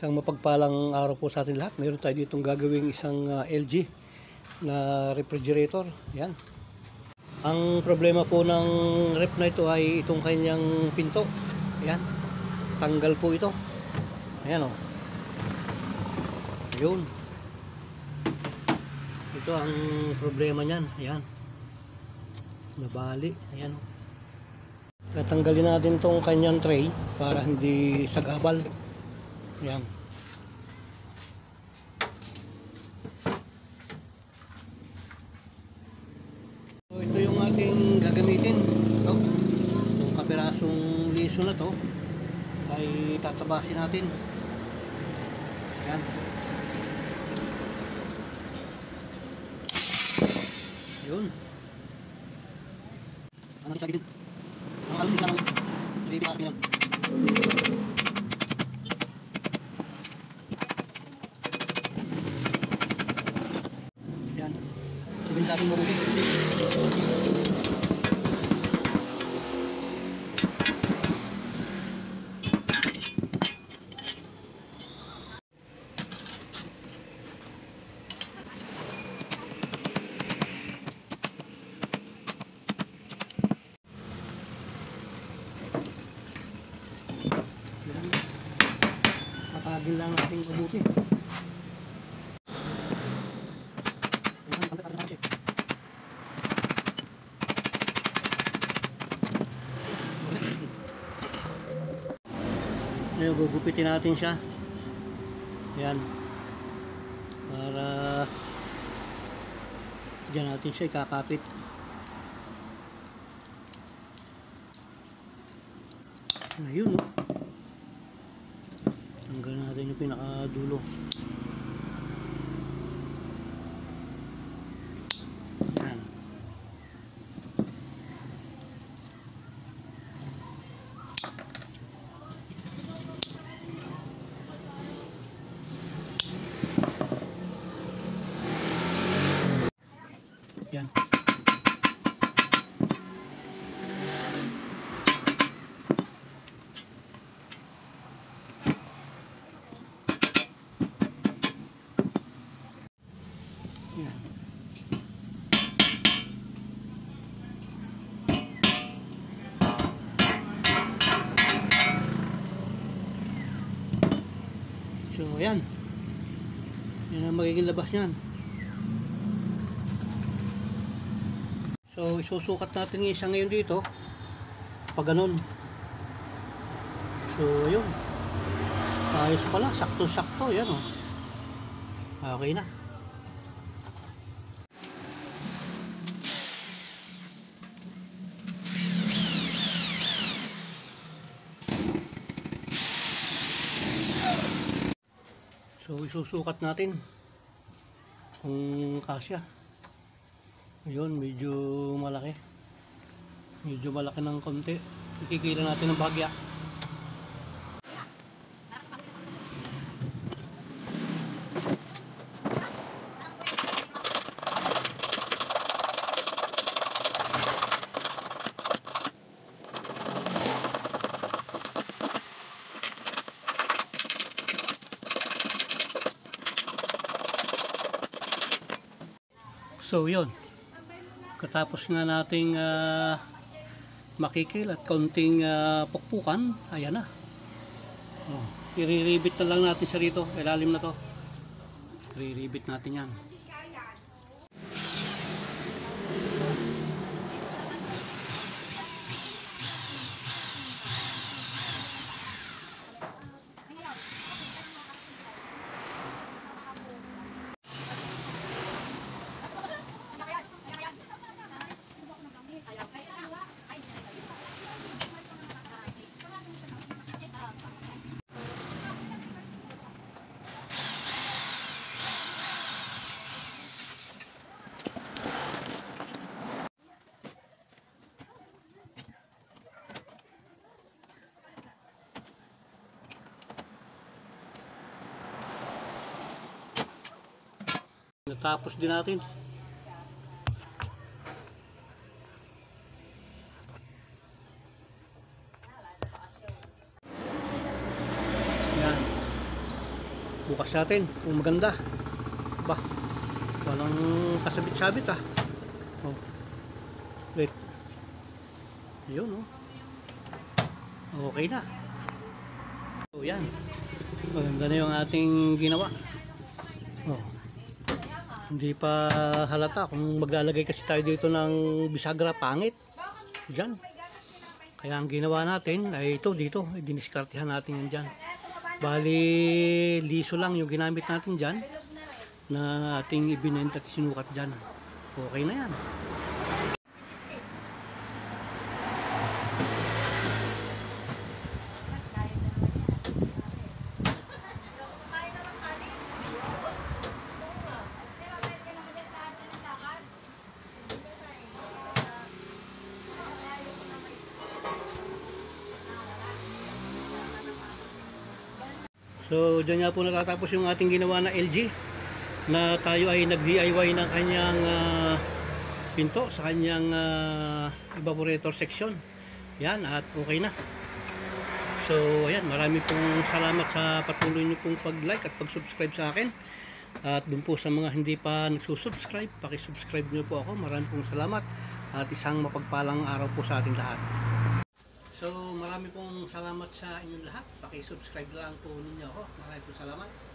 Isang mapagpalang araw po sa atin lahat. Meron tayo ditong gagawing isang LG na refrigerator. Yan. Ang problema po ng ref na ito ay itong kanyang pinto. Yan. Tanggal po ito. Ayan o. Ayun. Ito ang problema niyan. Ayan. Nabali. Ayan o. Tatanggalin natin itong kanyang tray para hindi sagabal. Yan. So, ito yung ating gagamitin. Ito. Itong kapirasong liso na to ay tatabasin natin. Yan. Yun. Ano kita gitin? Ang alam nila ng tribik asin yan. Sabihin sa ating mabuti. Patagin lang natin mabuti. Ngayon, gugupitin natin siya. Yan. Para dyan natin siya ikakapit. Ayun, no? Tanggalin natin yung pinakadulo. Yan. Yan. Yan. So, yan. Yan ang magiging labas niyan. So, isusukat natin yung isa ngayon dito. Pag ganun. So, yun. Ayos pala. Sakto-sakto. Yan o. Okay na. So, isusukat natin kung kasya. Ayun, medyo malaki. Medyo malaki ng konti. Ikikila natin ng bahagya. So, yun. Katapos nga nating makikil at kaunting pukpukan, ayan na. Oh, i-re-ribit na lang natin sa rito, ilalim na to. I-re-ribit natin yan. Natapos din natin. Yan. Bukas natin kung maganda. Ba, walang kasabit-sabit ah. Oh. Wait. Ayun oh. Okay na. So yan. Maganda na yung ating ginawa. Oh. Hindi pa halata kung maglalagay kasi tayo dito ng bisagra, pangit. Diyan. Kaya ang ginawa natin ay ito dito. Diniskartehan natin yan dyan. Bali, liso lang yung ginamit natin dyan na ating ibinenta at sinukat dyan. Okay na yan. So, dyan nga po natatapos yung ating ginawa na LG na tayo ay nag-DIY ng kanyang pinto sa kanyang evaporator section. Yan, at okay na. So, ayan, marami pong salamat sa patuloy niyo pong pag-like at pag-subscribe sa akin. At dun po sa mga hindi pa nagsusubscribe, paki-subscribe niyo po ako. Marami pong salamat at isang mapagpalang araw po sa ating lahat. So, marami pong salamat sa inyong lahat. Paki-subscribe lang po ninyo ako. Marami pong salamat.